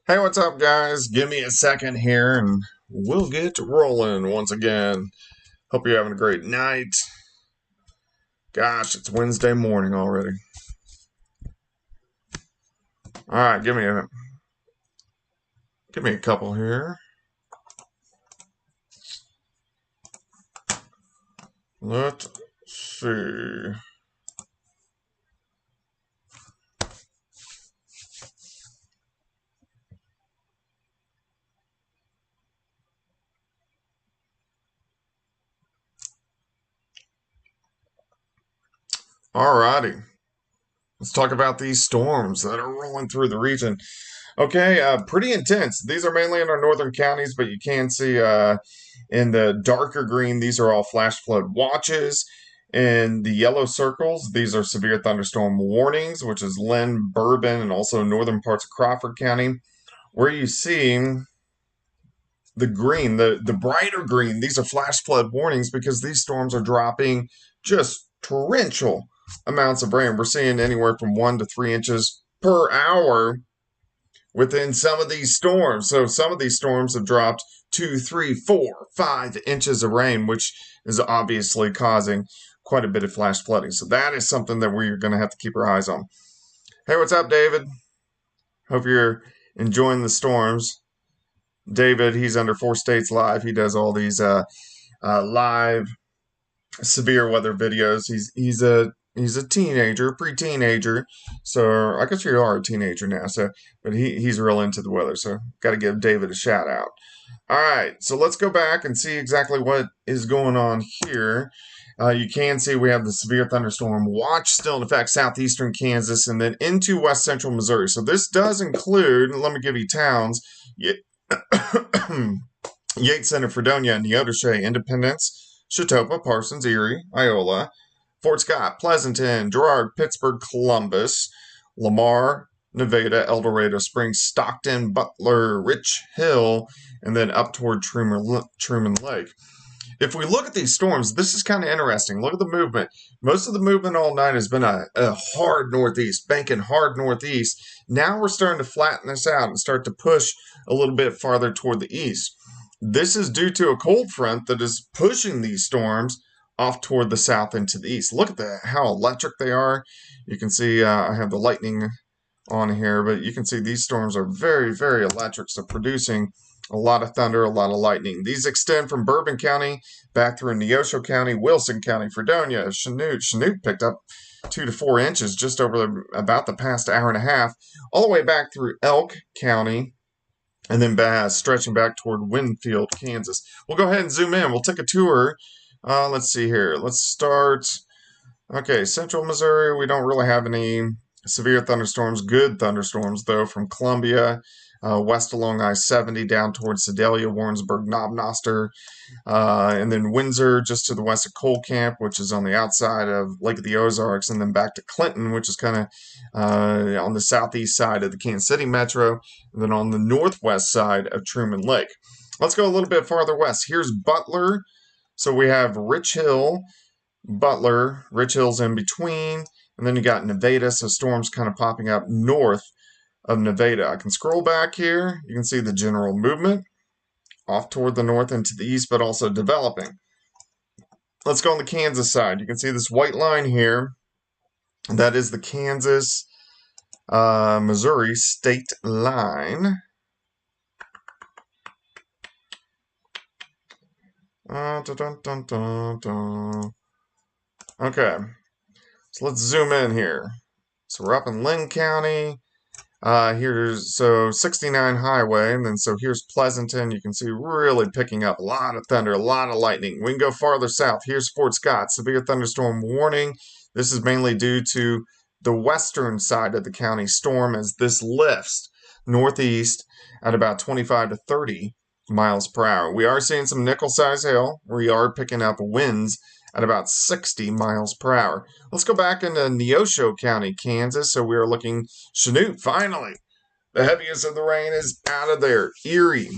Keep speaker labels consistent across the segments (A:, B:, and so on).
A: Hey, what's up, guys? Give me a second here and we'll get rolling once again. Hope you're having a great night. Gosh, it's Wednesday morning already. All right, give me a couple here. Let's see. All righty. Let's talk about these storms that are rolling through the region. Okay, pretty intense. These are mainly in our northern counties, but you can see in the darker green, these are all flash flood watches. In the yellow circles, these are severe thunderstorm warnings, which is Lynn, Bourbon, and also northern parts of Crawford County. Where you see the green, the brighter green, these are flash flood warnings because these storms are dropping just torrential amounts of rain. We're seeing anywhere from 1 to 3 inches per hour within some of these storms. So some of these storms have dropped 2, 3, 4, 5 inches of rain, which is obviously causing quite a bit of flash flooding. So that is something that we're going to have to keep our eyes on. Hey, what's up, David? Hope you're enjoying the storms. David, he's under 4 States Live. He does all these live severe weather videos. He's a teenager, pre-teenager. So I guess you are a teenager now. So, but he's real into the weather. So got to give David a shout out. All right, so let's go back and see exactly what is going on here. You can see we have the severe thunderstorm watch still in effect, southeastern Kansas, and then into west central Missouri. So this does include, let me give you towns, Yates Center, Fredonia, Neodesha, Independence, Chautauqua, Parsons, Erie, Iola, Fort Scott, Pleasanton, Girard, Pittsburgh, Columbus, Lamar, Nevada, El Dorado Springs, Stockton, Butler, Rich Hill, and then up toward Truman Lake. If we look at these storms, this is kind of interesting. Look at the movement. Most of the movement all night has been a hard northeast, banking hard northeast. Now we're starting to flatten this out and start to push a little bit farther toward the east. This is due to a cold front that is pushing these storms off toward the south and to the east. Look at how electric they are. You can see I have the lightning on here, but you can see these storms are very, very electric, so producing a lot of thunder, a lot of lightning. These extend from Bourbon County back through Neosho County, Wilson County, Fredonia, Chanute. Chanute picked up 2 to 4 inches just over about the past hour and a half, all the way back through Elk County, and then stretching back toward Winfield, Kansas. We'll go ahead and zoom in. We'll take a tour. Let's see here. Let's start. Okay, central Missouri, we don't really have any severe thunderstorms. Good thunderstorms, though, from Columbia, west along I-70 down towards Sedalia, Warrensburg, Knob-Noster, and then Windsor just to the west of Cole Camp, which is on the outside of Lake of the Ozarks, and then back to Clinton, which is kind of on the southeast side of the Kansas City metro, and then on the northwest side of Truman Lake. Let's go a little bit farther west. Here's Butler. So we have Rich Hill, Butler, Rich Hill's in between, and then you got Nevada, so storms kind of popping up north of Nevada. I can scroll back here. You can see the general movement off toward the north and to the east, but also developing. Let's go on the Kansas side. You can see this white line here. That is the Kansas, Missouri state line. Okay, so let's zoom in here. So we're up in Lynn County. Here's 69 Highway, and then so here's Pleasanton. You can see really picking up a lot of thunder, a lot of lightning. We can go farther south. Here's Fort Scott, severe thunderstorm warning. This is mainly due to the western side of the county storm as this lifts northeast at about 25 to 30 miles per hour. We are seeing some nickel-size hail. We are picking up winds at about 60 miles per hour. Let's go back into Neosho County, Kansas. So we are looking Chanute, finally. The heaviest of the rain is out of there. Erie,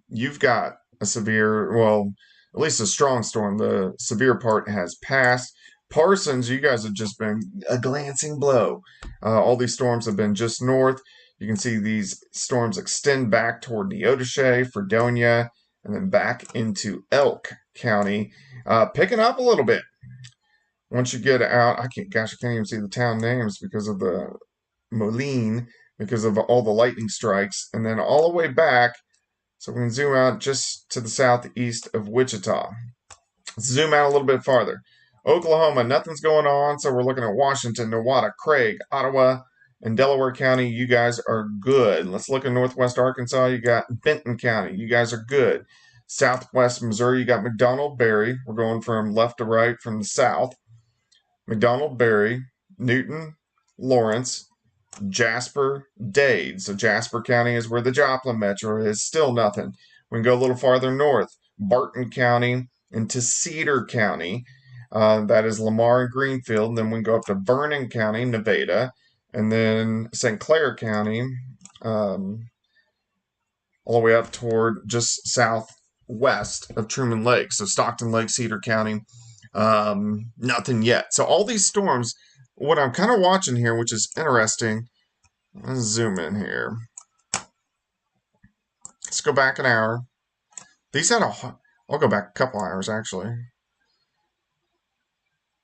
A: you've got a severe, well, at least a strong storm. The severe part has passed. Parsons, you guys have just been a glancing blow. All these storms have been just north. You can see these storms extend back toward Neodesha, Fredonia, and then back into Elk County, picking up a little bit. Once you get out, I can't even see the town names because of the Moline, because of all the lightning strikes, and then all the way back. So we can zoom out just to the southeast of Wichita. Let's zoom out a little bit farther. Oklahoma, nothing's going on, so we're looking at Washington, Nowata, Craig, Ottawa, and Delaware County. You guys are good. Let's look at northwest Arkansas. You got Benton County. You guys are good. Southwest Missouri, you got McDonald, Berry. We're going from left to right from the south. McDonald, Berry, Newton, Lawrence, Jasper, Dade. So Jasper County is where the Joplin Metro is. Still nothing. We can go a little farther north. Barton County into Cedar County. That is Lamar and Greenfield. And then we can go up to Vernon County, Nevada. And then St. Clair County, all the way up toward just southwest of Truman Lake. So Stockton Lake, Cedar County. Nothing yet. So all these storms, what I'm kind of watching here, which is interesting, let's zoom in here. Let's go back an hour. I'll go back a couple hours actually.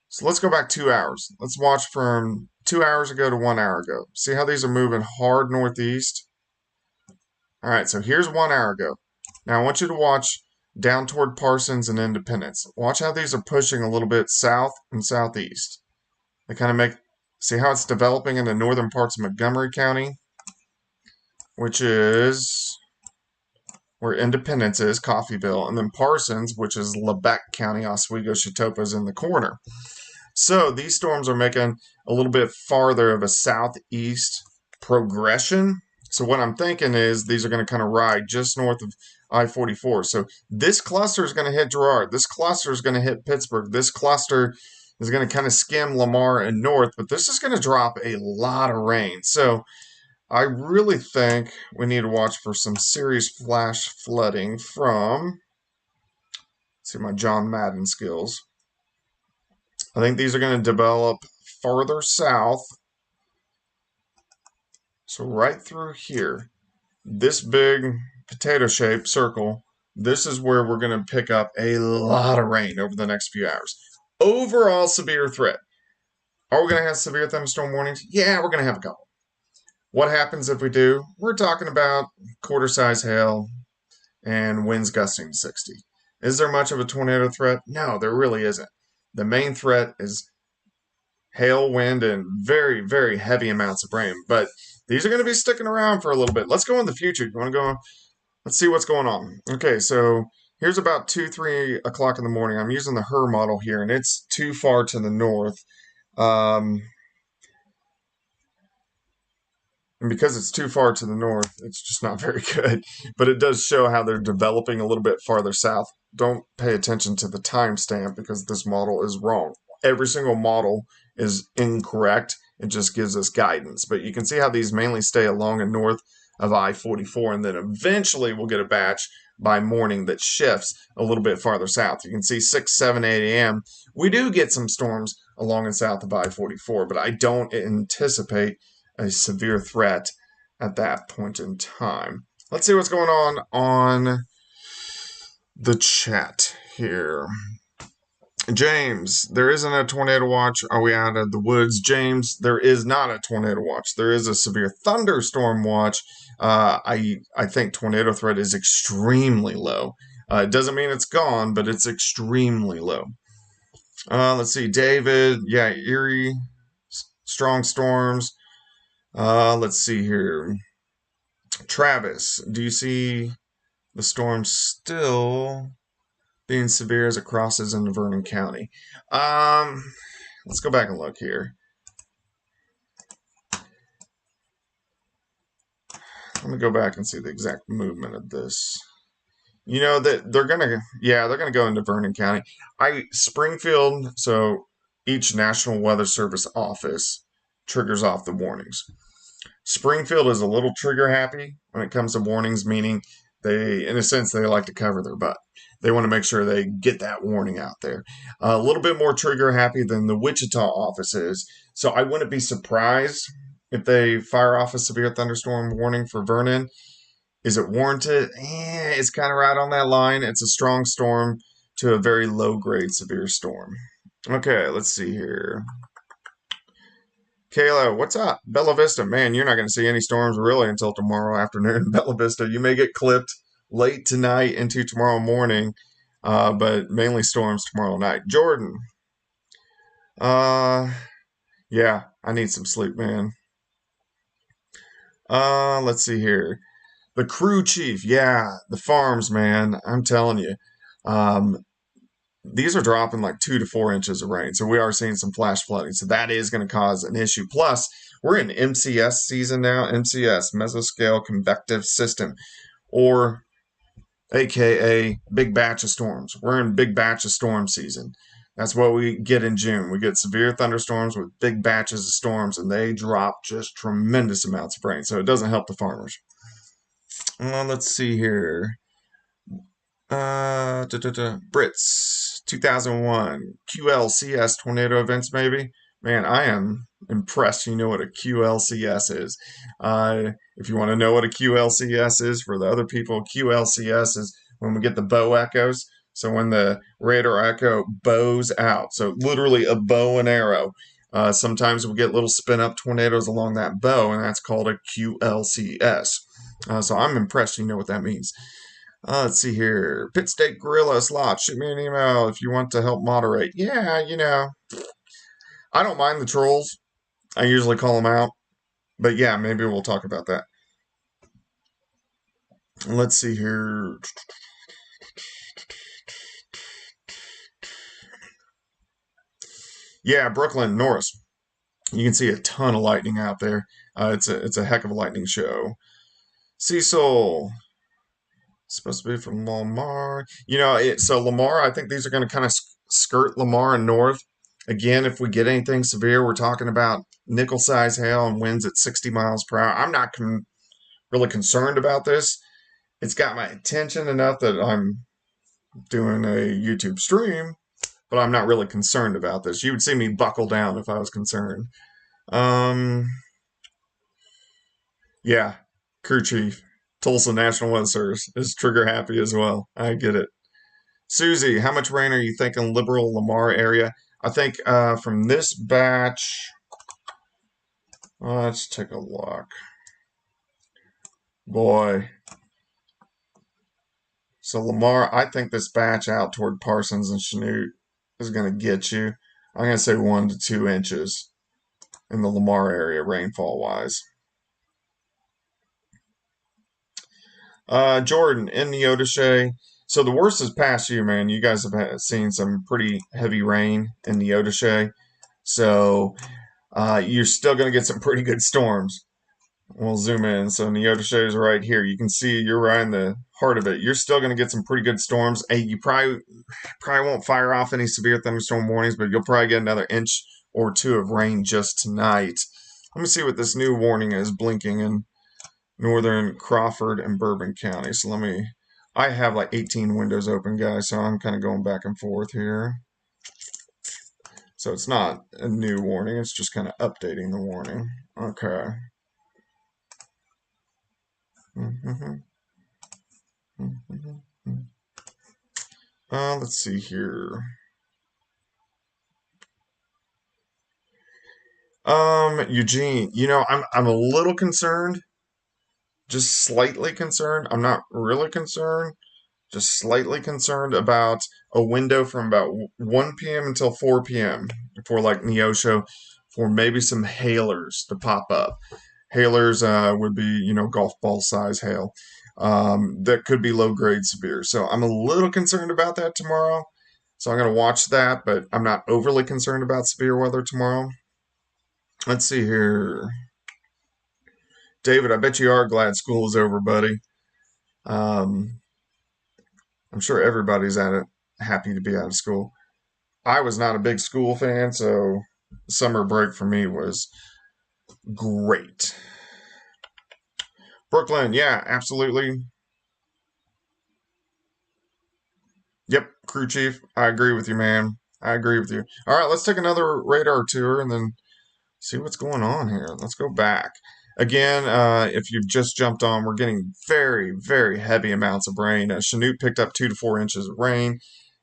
A: So let's go back 2 hours. Let's watch from 2 hours ago to 1 hour ago. See how these are moving hard northeast? All right, so here's 1 hour ago. Now I want you to watch down toward Parsons and Independence. Watch how these are pushing a little bit south and southeast. They kind of see how it's developing in the northern parts of Montgomery County, which is where Independence is, Coffeyville, and then Parsons, which is Lebec County, Oswego, Chautauqua is in the corner. So these storms are making a little bit farther of a southeast progression. So what I'm thinking is these are going to kind of ride just north of I-44. So this cluster is going to hit Girard. This cluster is going to hit Pittsburgh. This cluster is going to kind of skim Lamar and north, but this is going to drop a lot of rain. So I really think we need to watch for some serious flash flooding from, let's see my John Madden skills. I think these are going to develop farther south. So right through here, this big potato-shaped circle, this is where we're going to pick up a lot of rain over the next few hours. Overall severe threat. Are we going to have severe thunderstorm warnings? Yeah, we're going to have a couple. What happens if we do? We're talking about quarter-size hail and winds gusting to 60. Is there much of a tornado threat? No, there really isn't. The main threat is hail, wind, and very, very heavy amounts of rain. But these are going to be sticking around for a little bit. Let's go in the future. You want to go? Let's see what's going on. Okay, so here's about 2, 3 o'clock in the morning. I'm using the HER model here, and it's too far to the north. And because it's too far to the north, it's just not very good. But it does show how they're developing a little bit farther south. Don't pay attention to the timestamp because this model is wrong. Every single model is incorrect. It just gives us guidance. But you can see how these mainly stay along and north of I-44, and then eventually we'll get a batch by morning that shifts a little bit farther south. You can see 6, 7, 8 a.m. We do get some storms along and south of I-44, but I don't anticipate a severe threat at that point in time. Let's see what's going on the chat here. James, there isn't a tornado watch. Are we out of the woods? James, there is not a tornado watch. There is a severe thunderstorm watch. I think tornado threat is extremely low. It doesn't mean it's gone, but it's extremely low. Let's see, David. Yeah, Erie, strong storms. Let's see here. Travis, do you see the storm still being severe as it crosses into Vernon County? Let's go back and look here. Let me go back and see the exact movement of this. You know that they're gonna go into Vernon County. Springfield, so each National Weather Service office triggers off the warnings. Springfield is a little trigger happy when it comes to warnings, meaning They, in a sense, they like to cover their butt. They want to make sure they get that warning out there. A little bit more trigger happy than the Wichita office is. So I wouldn't be surprised if they fire off a severe thunderstorm warning for Vernon. Is it warranted? It's kind of right on that line. It's a strong storm to a very low grade severe storm. Okay, let's see here. Kayla, what's up? Bella Vista, man, you're not going to see any storms really until tomorrow afternoon in Bella Vista. You may get clipped late tonight into tomorrow morning, but mainly storms tomorrow night. Jordan, yeah, I need some sleep, man. Let's see here. The crew chief, yeah, the farms, man. I'm telling you, these are dropping like 2 to 4 inches of rain, so we are seeing some flash flooding. So that is going to cause an issue. Plus, we're in MCS season now. MCS, mesoscale convective system, or AKA big batch of storms. We're in big batch of storm season. That's what we get in June. We get severe thunderstorms with big batches of storms, and they drop just tremendous amounts of rain. So it doesn't help the farmers. Let's see here. Brits 2001 QLCS tornado events, maybe. Man, I am impressed. You know what a QLCS is. If you want to know what a QLCS is for the other people, QLCS is when we get the bow echoes. So when the radar echo bows out, so literally a bow and arrow. Sometimes we get little spin up tornadoes along that bow, and that's called a QLCS. So I'm impressed you know what that means. Let's see here. Pit Steak Gorilla Slot. Shoot me an email if you want to help moderate. Yeah, I don't mind the trolls. I usually call them out. But yeah, maybe we'll talk about that. Let's see here. Yeah, Brooklyn, Norris. You can see a ton of lightning out there. It's a heck of a lightning show. Cecil. Supposed to be from Lamar. So Lamar, I think these are going to kind of skirt Lamar and north. Again, if we get anything severe, we're talking about nickel-size hail and winds at 60 miles per hour. I'm not really concerned about this. It's got my attention enough that I'm doing a YouTube stream, but I'm not really concerned about this. You would see me buckle down if I was concerned. Yeah, crew chief. Tulsa National Weather Service is trigger happy as well. I get it. Susie, how much rain are you thinking liberal Lamar area? I think from this batch, let's take a look. Boy. So Lamar, I think this batch out toward Parsons and Chanute is going to get you. I'm going to say 1 to 2 inches in the Lamar area rainfall wise. Jordan in Neodesha. So the worst is past you, man. You guys have seen some pretty heavy rain in Neodesha. So you're still going to get some pretty good storms. We'll zoom in. So Neodesha is right here. You can see you're right in the heart of it. You're still going to get some pretty good storms. Hey, you probably won't fire off any severe thunderstorm warnings, but you'll probably get another inch or two of rain just tonight. Let me see what this new warning is blinking in northern Crawford and Bourbon County. So I have like 18 windows open, guys, so I'm kind of going back and forth here. So it's not a new warning, it's just kind of updating the warning. Okay. Let's see here. Eugene, I'm a little concerned. Just slightly concerned. I'm not really concerned. Just slightly concerned about a window from about 1 p.m. until 4 p.m. for like Neosho, for maybe some hailers to pop up. Hailers would be, golf ball size hail. That could be low grade severe. So I'm a little concerned about that tomorrow. So I'm going to watch that, but I'm not overly concerned about severe weather tomorrow. Let's see here. David, I bet you are glad school is over, buddy. I'm sure everybody's happy to be out of school. I was not a big school fan, so summer break for me was great. Brooklyn, yeah, absolutely. Yep, crew chief. I agree with you, man. I agree with you. All right, let's take another radar tour and then see what's going on here. Let's go back. Again, if you've just jumped on, we're getting very, very heavy amounts of rain. Chanute picked up 2 to 4 inches of rain,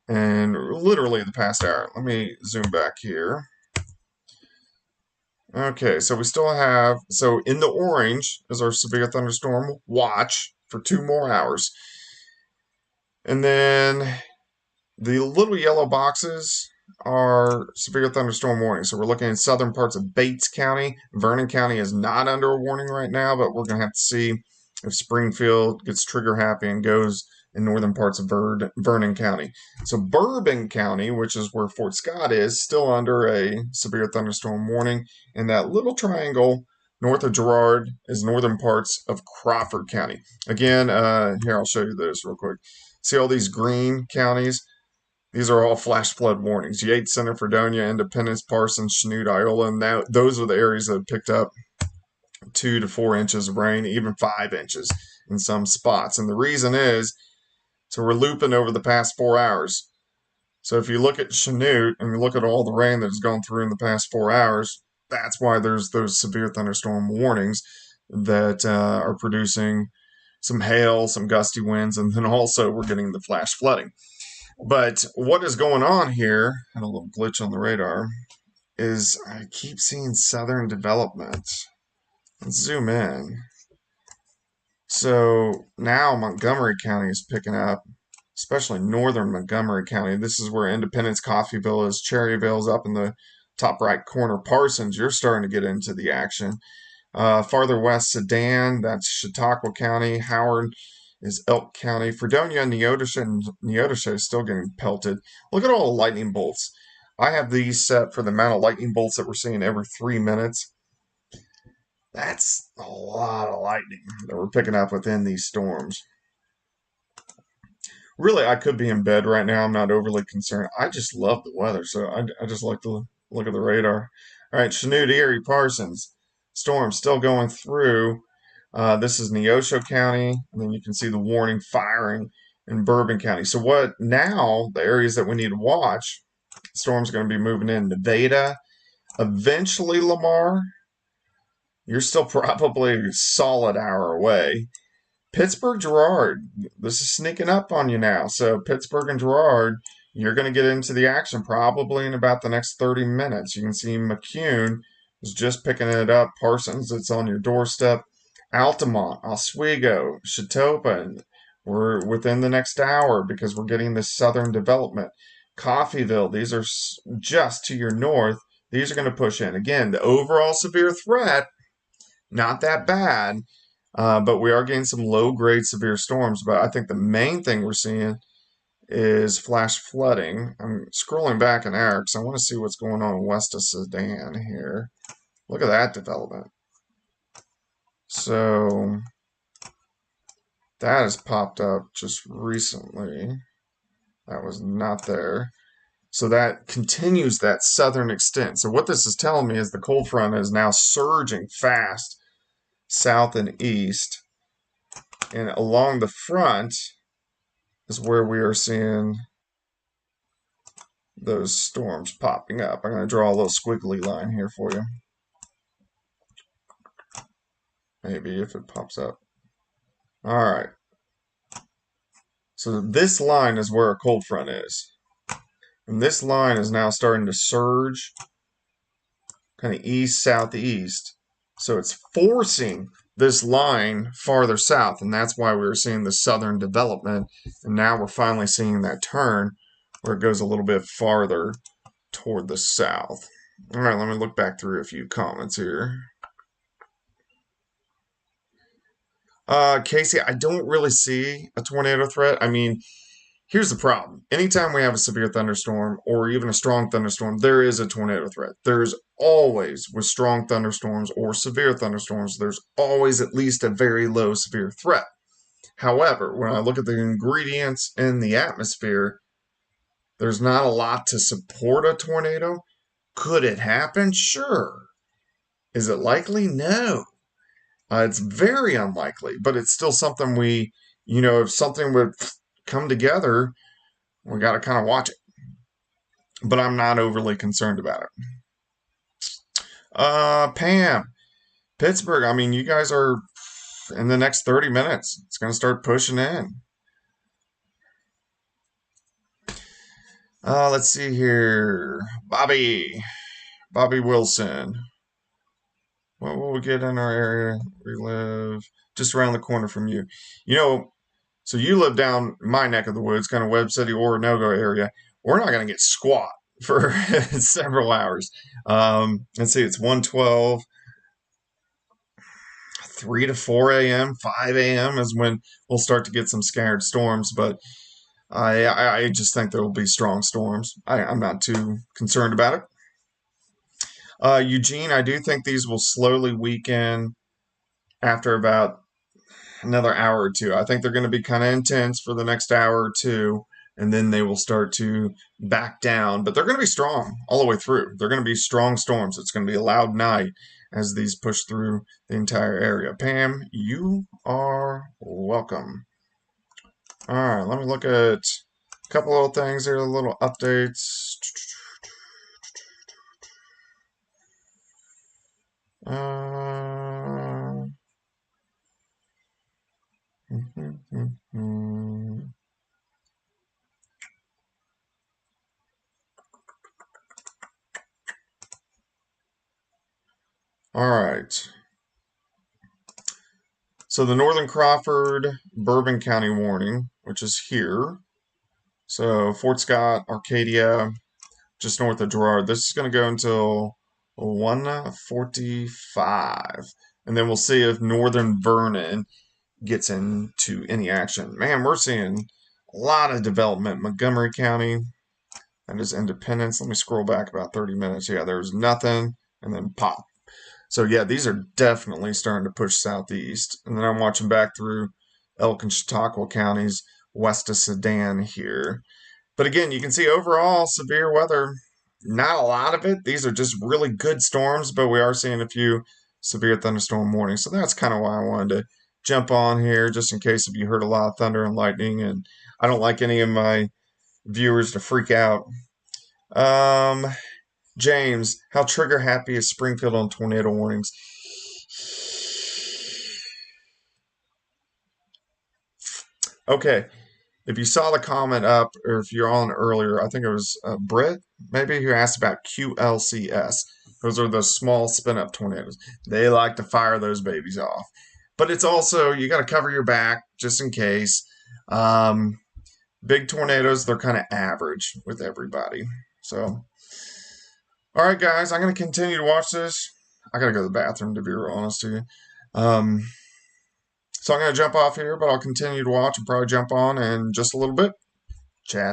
A: and literally the past hour. Let me zoom back here. Okay, so we still have, so in the orange is our severe thunderstorm watch for 2 more hours. And then the little yellow boxes are severe thunderstorm warnings. So we're looking at southern parts of Bates County. Vernon County is not under a warning right now, but we're going to have to see if Springfield gets trigger happy and goes in northern parts of Vernon County. So Bourbon County, which is where Fort Scott is, still under a severe thunderstorm warning. And that little triangle north of Girard is northern parts of Crawford County. Again, here, I'll show you this real quick. See all these green counties? These are all flash flood warnings. Yates Center, Fredonia, Independence, Parsons, Chanute, Iola, and those are the areas that have picked up 2 to 4 inches of rain, even 5 inches in some spots. And the reason is, so we're looping over the past 4 hours. So if you look at Chanute and you look at all the rain that has gone through in the past 4 hours, that's why there's those severe thunderstorm warnings that are producing some hail, some gusty winds, and then also we're getting the flash flooding. But what is going on here, and a little glitch on the radar, is I keep seeing southern development. Let's zoom in. So now Montgomery County is picking up, especially northern Montgomery County. This is where Independence, Coffeyville is. Cherryville's up in the top right corner. Parsons, you're starting to get into the action. Farther west, Sedan, that's Chautauqua County. Howard is Elk County. Fredonia and Neodesha is still getting pelted. Look at all the lightning bolts. I have these set for the amount of lightning bolts that we're seeing every 3 minutes. That's a lot of lightning that we're picking up within these storms. Really, I could be in bed right now. I'm not overly concerned. I just love the weather, so I just like to look at the radar. All right, Chanute, Erie, Parsons. Storm still going through. This is Neosho County, and then you can see the warning firing in Bourbon County. So what now, the areas that we need to watch, storm's going to be moving in Nevada, eventually Lamar. You're still probably a solid hour away. Pittsburgh, Girard, this is sneaking up on you now. So Pittsburgh and Girard, you're going to get into the action probably in about the next 30 minutes. You can see McCune is just picking it up. Parsons, it's on your doorstep. Altamont, Oswego, Chautauqua, we're within the next hour because we're getting this southern development. Coffeyville, these are just to your north. These are going to push in. Again, the overall severe threat, not that bad, but we are getting some low-grade severe storms. But I think the main thing we're seeing is flash flooding. I'm scrolling back an hour because I want to see what's going on west of Sedan here. Look at that development. So that has popped up just recently. That was not there. So that continues that southern extent. So what this is telling me is the cold front is now surging fast south and east. And along the front is where we are seeing those storms popping up. I'm going to draw a little squiggly line here for you. Maybe if it pops up. All right. So this line is where a cold front is. And this line is now starting to surge kind of east-southeast. So it's forcing this line farther south, and that's why we were seeing the southern development. And now we're finally seeing that turn where it goes a little bit farther toward the south. All right, let me look back through a few comments here. Casey, I don't really see a tornado threat. I mean, here's the problem. Anytime we have a severe thunderstorm or even a strong thunderstorm, there is a tornado threat. There's always, with strong thunderstorms or severe thunderstorms, there's always at least a very low severe threat. However, when I look at the ingredients in the atmosphere, there's not a lot to support a tornado. Could it happen? Sure. Is it likely? No. It's very unlikely, but it's still something if something would come together, We got to kind of watch it. But I'm not overly concerned about it. Pam, Pittsburgh, I mean, you guys are in the next 30 minutes. It's going to start pushing in. Let's see here. Bobby Wilson. What will we get in our area? We live just around the corner from you. You know, so you live down my neck of the woods, kind of Webb City, Orinoco area. We're not going to get squat for several hours. Let's see, it's 1:12. 3 to 4 a.m., 5 a.m. is when we'll start to get some scattered storms, but I just think there will be strong storms. I'm not too concerned about it. Eugene, I do think these will slowly weaken after about another hour or two. I think they're going to be kind of intense for the next hour or two, and then they will start to back down. But they're going to be strong all the way through. They're going to be strong storms. It's going to be a loud night as these push through the entire area. Pam, you are welcome. All right, let me look at a couple little things here, little updates. All right. So the Northern Crawford, Bourbon County warning, which is here. So Fort Scott, Arcadia, just north of Girard. This is going to go until 1:45. And then we'll see if Northern Vernon gets into any action. Man, we're seeing a lot of development. Montgomery County, that is Independence. Let me scroll back about 30 minutes. Yeah, there's nothing, and then pop. So yeah, these are definitely starting to push southeast. And then I'm watching back through Elk and Chautauqua counties west of Sedan here. But again, you can see overall severe weather. Not a lot of it. These are just really good storms, but we are seeing a few severe thunderstorm warnings. So that's kind of why I wanted to jump on here, just in case if you heard a lot of thunder and lightning. And I don't like any of my viewers to freak out. James, how trigger happy is Springfield on tornado warnings? Okay, if you saw the comment up, or if you're on earlier, I think it was Britt, maybe, who asked about QLCS. Those are the small spin up tornadoes. They like to fire those babies off. But it's also, you got to cover your back just in case. Big tornadoes, they're kind of average with everybody. So, all right, guys, I'm going to continue to watch this. I got to go to the bathroom, to be real honest with you. So I'm going to jump off here, but I'll continue to watch and probably jump on in just a little bit. Chat